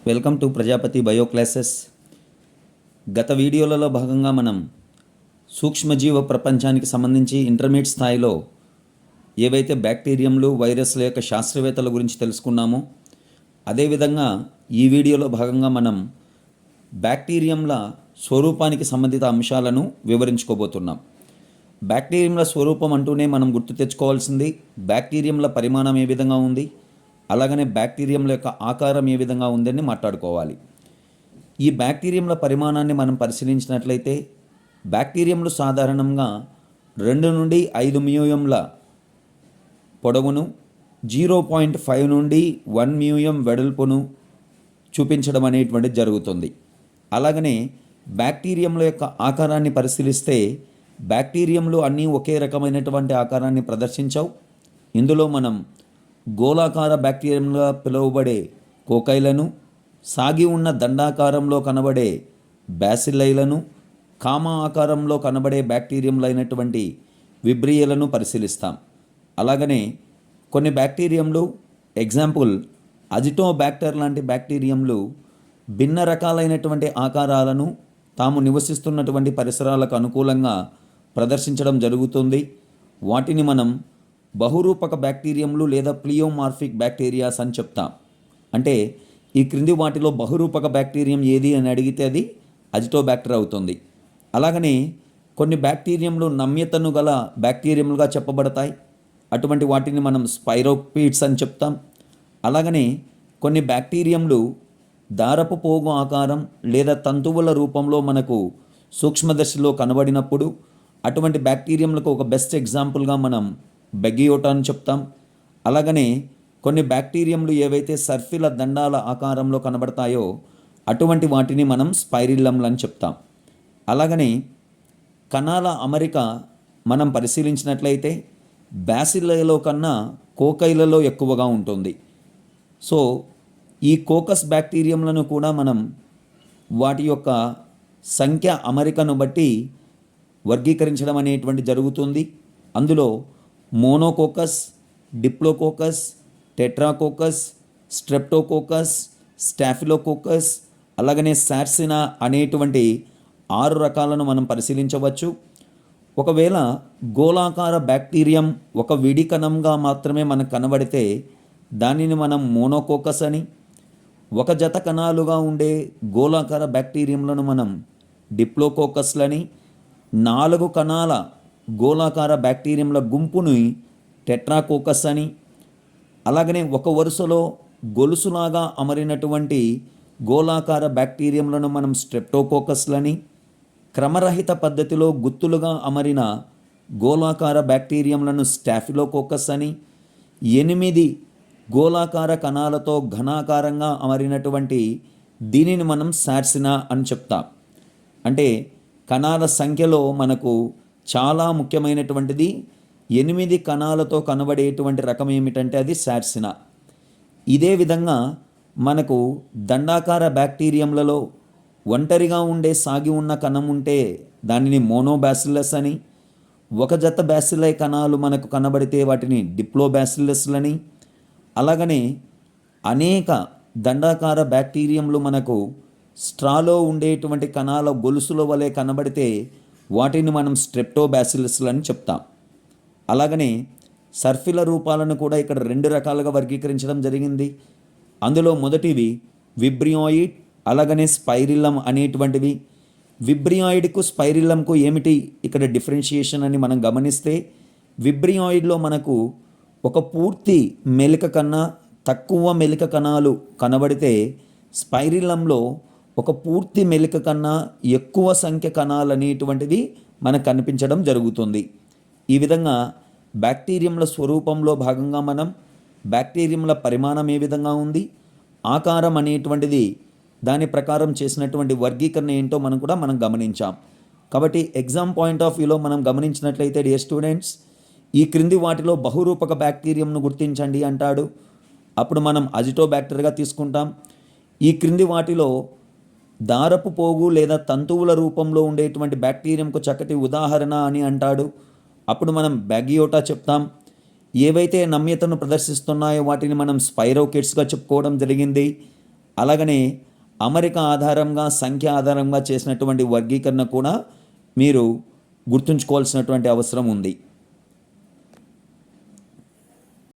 Welcome to Prajapati bio classes. గత వీడియోలలో భాగంగా మనం సూక్ష్మజీవ ప్రపంచానికి సంబంధించి ఇంటర్మీడియట్ స్థాయిలో ఏవైతే బ్యాక్టీరియంలు వైరస్ల యొక్క శాస్త్రవేత్తల గురించి తెలుసుకున్నామో, అదేవిధంగా ఈ వీడియోలో భాగంగా మనం బ్యాక్టీరియంల స్వరూపానికి సంబంధిత అంశాలను వివరించుకోబోతున్నాం. బ్యాక్టీరియంల స్వరూపం అంటూనే మనం గుర్తు తెచ్చుకోవాల్సింది బ్యాక్టీరియంల పరిమాణం ఏ విధంగా ఉంది, అలాగనే బ్యాక్టీరియంల యొక్క ఆకారం ఏ విధంగా ఉందని మాట్లాడుకోవాలి. ఈ బ్యాక్టీరియంల పరిమాణాన్ని మనం పరిశీలించినట్లయితే బ్యాక్టీరియంలు సాధారణంగా 2 నుండి 5 మ్యూయంల పొడవును, 0.5 నుండి 1 మ్యూయం వెడల్పును చూపించడం అనేటువంటిది జరుగుతుంది. అలాగనే బ్యాక్టీరియంల యొక్క ఆకారాన్ని పరిశీలిస్తే బ్యాక్టీరియంలు అన్నీ ఒకే రకమైనటువంటి ఆకారాన్ని ప్రదర్శించవు. ఇందులో మనం గోళాకార బ్యాక్టీరియంగా పిలువబడే కోకైలను, సాగి ఉన్న దండాకారంలో కనబడే బ్యాసిల్లైలను, కామ ఆకారంలో కనబడే బ్యాక్టీరియంలైనటువంటి విబ్రియాలను పరిశీలిస్తాం. అలాగనే కొన్ని బ్యాక్టీరియంలు, ఎగ్జాంపుల్ అజిటోబ్యాక్టర్ లాంటి బ్యాక్టీరియంలు భిన్న రకాలైనటువంటి ఆకారాలను తాము నివసిస్తున్నటువంటి పరిసరాలకు అనుకూలంగా ప్రదర్శించడం జరుగుతుంది. వాటిని మనం బహురూపక బ్యాక్టీరియంలు లేదా ప్లియోమార్ఫిక్ బ్యాక్టీరియాస్ అని చెప్తాం. అంటే ఈ క్రింది వాటిలో బహురూపక బ్యాక్టీరియం ఏది అని అడిగితే అది అజిటోబ్యాక్టర్ అవుతుంది. అలాగనే కొన్ని బ్యాక్టీరియంలు నమ్యతను గల బ్యాక్టీరియంలుగా చెప్పబడతాయి. అటువంటి వాటిని మనం స్పైరోపీడ్స్ అని చెప్తాం. అలాగనే కొన్ని బ్యాక్టీరియంలు దారపు పోగు ఆకారం లేదా తంతువుల రూపంలో మనకు సూక్ష్మదర్శిలో కనబడినప్పుడు అటువంటి బ్యాక్టీరియంలకు ఒక బెస్ట్ ఎగ్జాంపుల్గా మనం బెగియోటా అని చెప్తాం. అలాగనే కొన్ని బ్యాక్టీరియంలు ఏవైతే సర్ఫిల దండాల ఆకారంలో కనబడతాయో అటువంటి వాటిని మనం స్పైరిల్లంలు అని చెప్తాం. అలాగనే కణాల అమరిక మనం పరిశీలించినట్లయితే బ్యాసిల్లలో కన్నా కోకైలలో ఎక్కువగా ఉంటుంది. సో ఈ కోకస్ బ్యాక్టీరియంలను కూడా మనం వాటి యొక్క సంఖ్య అమరికను బట్టి వర్గీకరించడం అనేటువంటి జరుగుతుంది. అందులో monococcus, diplococcus, tetracoccus, streptococcus, staphylococcus, అలాగనే సార్సినా అనేటువంటి 6 రకాలను మనం పరిశీలించవచ్చు. ఒకవేళ గోళాకార బ్యాక్టీరియం ఒక విడి కణంగా మాత్రమే మనకు కనబడితే దానిని మనం మోనోకోకస్ అని, ఒక జత కణాలుగా ఉండే గోళాకార బ్యాక్టీరియంలను మనం డిప్లోకోకస్లని, 4 కణాల గోళాకార బ్యాక్టీరియంల గుంపుని టెట్రాకోకస్ అని, అలాగనే ఒక వరుసలో గొలుసులాగా అమరినటువంటి గోళాకార బ్యాక్టీరియంలను మనం స్ట్రెప్టోకోకస్లని, క్రమరహిత పద్ధతిలో గుత్తులుగా అమరిన గోళాకార బ్యాక్టీరియంలను స్టాఫిలోకోకస్ అని, 8 గోళాకార కణాలతో ఘనాకారంగా అమరినటువంటి దీనిని మనం సార్సినా అని చెప్తాం. అంటే కణాల సంఖ్యలో మనకు చాలా ముఖ్యమైనటువంటిది 8 కణాలతో కనబడేటువంటి రకం ఏమిటంటే అది సార్సినా. ఇదే విధంగా మనకు దండాకార బ్యాక్టీరియంలలో ఒంటరిగా ఉండే సాగి ఉన్న కణం ఉంటే దానిని మోనోబాసిల్లస్ అని, ఒక జత బ్యాసిల్లై కణాలు మనకు కనబడితే వాటిని డిప్లోబాసిల్లస్లని, అలాగనే అనేక దండాకార బ్యాక్టీరియంలు మనకు స్ట్రాలో ఉండేటువంటి కణాల గొలుసుల వలె కనబడితే వాటిని మనం స్ట్రెప్టోబాసిల్లస్లు అని చెప్తాం. అలాగనే సర్ఫిల రూపాలను కూడా ఇక్కడ 2 రకాలుగా వర్గీకరించడం జరిగింది. అందులో మొదటివి విబ్రియాయిడ్, అలాగనే స్పైరిల్లం అనేటువంటివి. విబ్రియాయిడ్కు స్పైరిల్లంకు ఏమిటి ఇక్కడ డిఫరెన్షియేషన్ అని మనం గమనిస్తే విబ్రియాయిడ్లో మనకు ఒక పూర్తి మెలిక కన్నా తక్కువ మెలిక కణాలు కనబడితే స్పైరిల్లంలో ఒక పూర్తి మెలిక కన్నా ఎక్కువ సంఖ్య కణాలు అనేటువంటివి మనకు కనిపించడం జరుగుతుంది. ఈ విధంగా బ్యాక్టీరియంల స్వరూపంలో భాగంగా మనం బ్యాక్టీరియంల పరిమాణం ఏ విధంగా ఉంది, ఆకారం అనేటువంటిది దాని ప్రకారం చేసినటువంటి వర్గీకరణ ఏంటో మనం గమనించాం. కాబట్టి ఎగ్జామ్ పాయింట్ ఆఫ్ వ్యూలో మనం గమనించినట్లయితే డియర్ స్టూడెంట్స్, ఈ క్రింది వాటిలో బహురూపక బ్యాక్టీరియంను గుర్తించండి అంటాడు. అప్పుడు మనం అజిటోబ్యాక్టర్గా తీసుకుంటాం. ఈ క్రింది వాటిలో దారపు పోగు లేదా తంతువుల రూపంలో ఉండేటువంటి బ్యాక్టీరియంకు చక్కటి ఉదాహరణ అని అంటాడు. అప్పుడు మనం బ్యాగియోటా చెప్తాం. ఏవైతే నమ్యతను ప్రదర్శిస్తున్నాయో వాటిని మనం స్పైరోకిడ్స్గా చెప్పుకోవడం జరిగింది. అలాగనే అమరిక ఆధారంగా, సంఖ్య ఆధారంగా చేసినటువంటి వర్గీకరణ కూడా మీరు గుర్తుంచుకోవాల్సినటువంటి అవసరం ఉంది.